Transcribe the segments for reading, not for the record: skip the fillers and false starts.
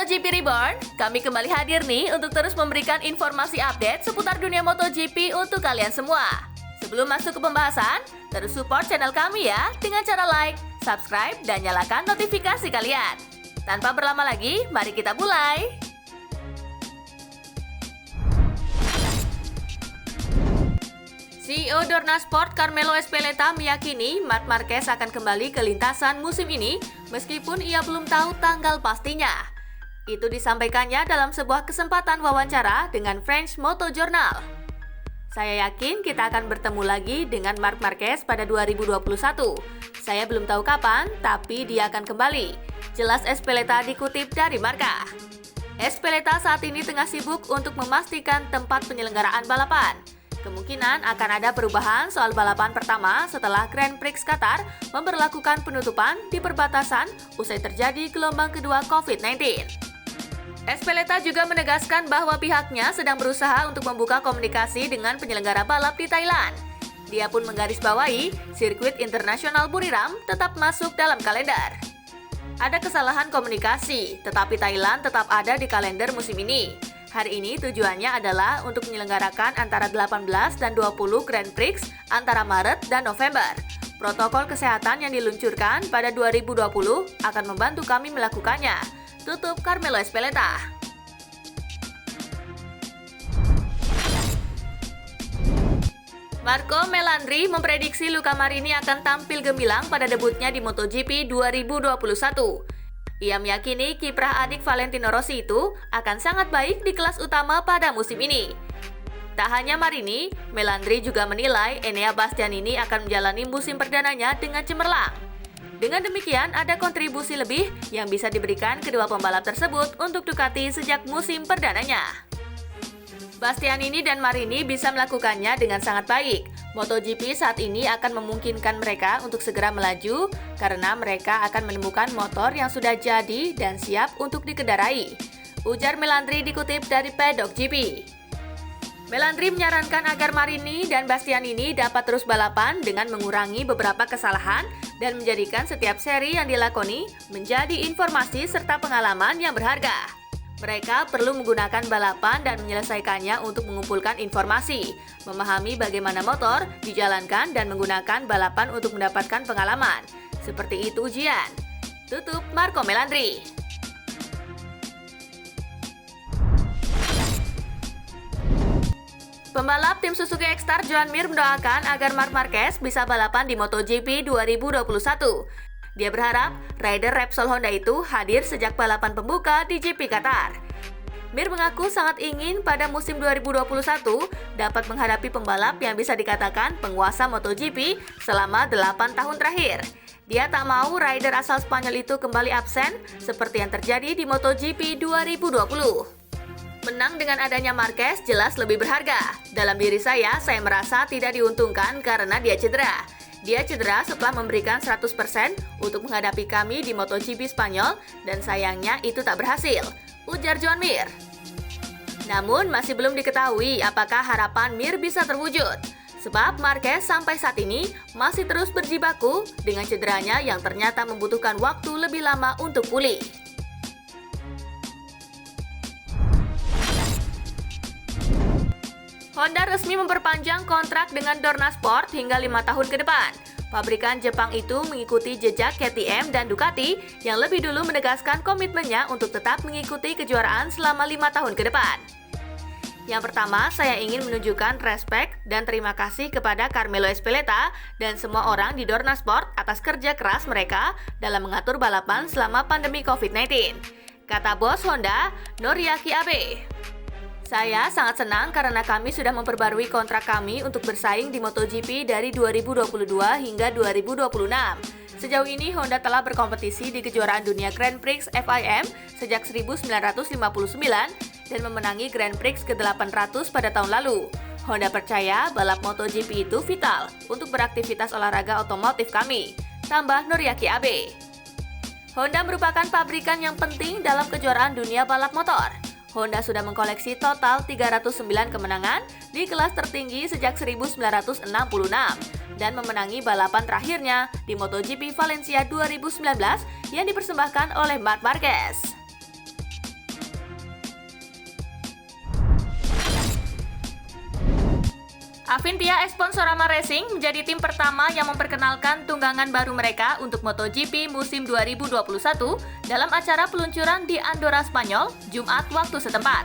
MotoGP Reborn, kami kembali hadir nih untuk terus memberikan informasi update seputar dunia MotoGP untuk kalian semua. Sebelum masuk ke pembahasan, terus support channel kami ya dengan cara like, subscribe, dan nyalakan notifikasi kalian. Tanpa berlama lagi, mari kita mulai. CEO Dorna Sport Carmelo Ezpeleta meyakini Marc Marquez akan kembali ke lintasan musim ini meskipun ia belum tahu tanggal pastinya. Itu disampaikannya dalam sebuah kesempatan wawancara dengan French Moto Journal. Saya yakin kita akan bertemu lagi dengan Marc Marquez pada 2021. Saya belum tahu kapan, tapi dia akan kembali. Jelas Ezpeleta dikutip dari Marca. Ezpeleta saat ini tengah sibuk untuk memastikan tempat penyelenggaraan balapan. Kemungkinan akan ada perubahan soal balapan pertama setelah Grand Prix Qatar memberlakukan penutupan di perbatasan usai terjadi gelombang kedua COVID-19. Ezpeleta juga menegaskan bahwa pihaknya sedang berusaha untuk membuka komunikasi dengan penyelenggara balap di Thailand. Dia pun menggarisbawahi sirkuit internasional Buriram tetap masuk dalam kalender. Ada kesalahan komunikasi, tetapi Thailand tetap ada di kalender musim ini. Hari ini tujuannya adalah untuk menyelenggarakan antara 18 dan 20 Grand Prix antara Maret dan November. Protokol kesehatan yang diluncurkan pada 2020 akan membantu kami melakukannya. Tutup Carmelo Ezpeleta. Marco Melandri memprediksi Luca Marini akan tampil gemilang pada debutnya di MotoGP 2021. Ia meyakini kiprah adik Valentino Rossi itu akan sangat baik di kelas utama pada musim ini. Tak hanya Marini, Melandri juga menilai Enea Bastianini akan menjalani musim perdananya dengan cemerlang. Dengan demikian, ada kontribusi lebih yang bisa diberikan kedua pembalap tersebut untuk Ducati sejak musim perdananya. Bastianini dan Marini bisa melakukannya dengan sangat baik. MotoGP saat ini akan memungkinkan mereka untuk segera melaju karena mereka akan menemukan motor yang sudah jadi dan siap untuk dikendarai. Ujar Melandri dikutip dari Paddock GP. Melandri menyarankan agar Marini dan Bastianini dapat terus balapan dengan mengurangi beberapa kesalahan dan menjadikan setiap seri yang dilakoni menjadi informasi serta pengalaman yang berharga. Mereka perlu menggunakan balapan dan menyelesaikannya untuk mengumpulkan informasi, memahami bagaimana motor dijalankan dan menggunakan balapan untuk mendapatkan pengalaman. Seperti itu ujian. Tutup Marco Melandri. Pembalap tim Suzuki X-Star Joan Mir mendoakan agar Marc Marquez bisa balapan di MotoGP 2021. Dia berharap rider Repsol Honda itu hadir sejak balapan pembuka di GP Qatar. Mir mengaku sangat ingin pada musim 2021 dapat menghadapi pembalap yang bisa dikatakan penguasa MotoGP selama 8 tahun terakhir. Dia tak mau rider asal Spanyol itu kembali absen seperti yang terjadi di MotoGP 2020. Menang dengan adanya Marquez jelas lebih berharga. Dalam diri saya merasa tidak diuntungkan karena dia cedera. Dia cedera setelah memberikan 100% untuk menghadapi kami di MotoGP Spanyol dan sayangnya itu tak berhasil, ujar Joan Mir. Namun masih belum diketahui apakah harapan Mir bisa terwujud. Sebab Marquez sampai saat ini masih terus berjibaku dengan cederanya yang ternyata membutuhkan waktu lebih lama untuk pulih. Honda resmi memperpanjang kontrak dengan Dorna Sport hingga 5 tahun ke depan. Pabrikan Jepang itu mengikuti jejak KTM dan Ducati yang lebih dulu menegaskan komitmennya untuk tetap mengikuti kejuaraan selama 5 tahun ke depan. Yang pertama, saya ingin menunjukkan respek dan terima kasih kepada Carmelo Ezpeleta dan semua orang di Dorna Sport atas kerja keras mereka dalam mengatur balapan selama pandemi COVID-19, kata bos Honda, Noriaki Abe. Saya sangat senang karena kami sudah memperbarui kontrak kami untuk bersaing di MotoGP dari 2022 hingga 2026. Sejauh ini Honda telah berkompetisi di kejuaraan dunia Grand Prix FIM sejak 1959 dan memenangi Grand Prix ke-800 pada tahun lalu. Honda percaya balap MotoGP itu vital untuk beraktivitas olahraga otomotif kami, tambah Noriaki Abe. Honda merupakan pabrikan yang penting dalam kejuaraan dunia balap motor. Honda sudah mengkoleksi total 309 kemenangan di kelas tertinggi sejak 1966 dan memenangi balapan terakhirnya di MotoGP Valencia 2019 yang dipersembahkan oleh Marc Marquez. Avintia Esponsorama Racing menjadi tim pertama yang memperkenalkan tunggangan baru mereka untuk MotoGP musim 2021 dalam acara peluncuran di Andorra, Spanyol, Jumat waktu setempat.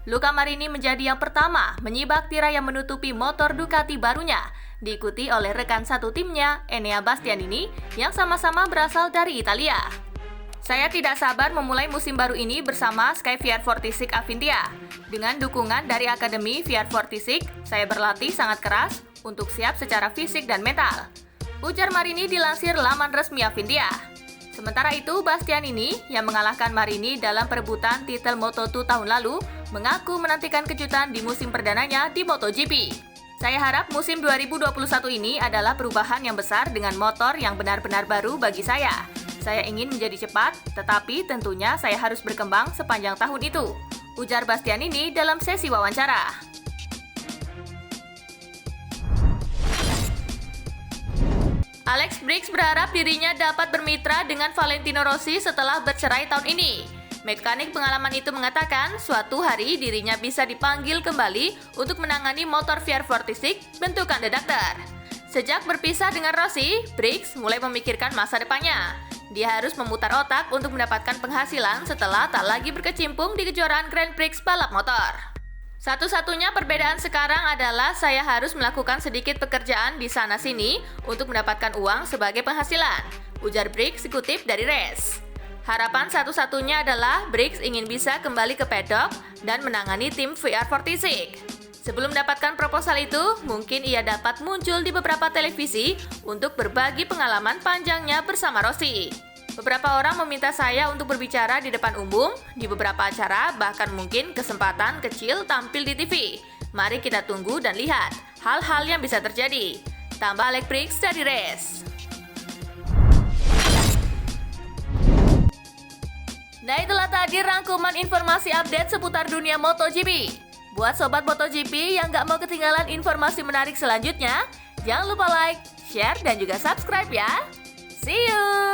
Luca Marini menjadi yang pertama menyibak tirai yang menutupi motor Ducati barunya, diikuti oleh rekan satu timnya, Enea Bastianini, yang sama-sama berasal dari Italia. Saya tidak sabar memulai musim baru ini bersama Sky VR46 Avintia. Dengan dukungan dari Akademi VR46, saya berlatih sangat keras untuk siap secara fisik dan mental, ujar Marini dilansir laman resmi Avintia. Sementara itu, Bastianini yang mengalahkan Marini dalam perebutan titel Moto2 tahun lalu mengaku menantikan kejutan di musim perdananya di MotoGP. Saya harap musim 2021 ini adalah perubahan yang besar dengan motor yang benar-benar baru bagi saya. Saya ingin menjadi cepat, tetapi tentunya saya harus berkembang sepanjang tahun itu, ujar Bastianini dalam sesi wawancara. Alex Bridges berharap dirinya dapat bermitra dengan Valentino Rossi setelah bercerai tahun ini. Mekanik pengalaman itu mengatakan suatu hari dirinya bisa dipanggil kembali untuk menangani motor VR46 bentukan The Doctor. Sejak berpisah dengan Rossi, Bridges mulai memikirkan masa depannya. Dia harus memutar otak untuk mendapatkan penghasilan setelah tak lagi berkecimpung di kejuaraan Grand Prix balap motor. Satu-satunya perbedaan sekarang adalah saya harus melakukan sedikit pekerjaan di sana-sini untuk mendapatkan uang sebagai penghasilan, ujar Bridges dikutip dari Race. Harapan satu-satunya adalah Bridges ingin bisa kembali ke pedok dan menangani tim VR46. Sebelum mendapatkan proposal itu, mungkin ia dapat muncul di beberapa televisi untuk berbagi pengalaman panjangnya bersama Rossi. Beberapa orang meminta saya untuk berbicara di depan umum, di beberapa acara, bahkan mungkin kesempatan kecil tampil di TV. Mari kita tunggu dan lihat hal-hal yang bisa terjadi. Tambah Alex Bridges dari Race. Nah, itulah tadi rangkuman informasi update seputar dunia MotoGP. Buat Sobat MotoGP yang nggak mau ketinggalan informasi menarik selanjutnya, jangan lupa like, share, dan juga subscribe ya. See you!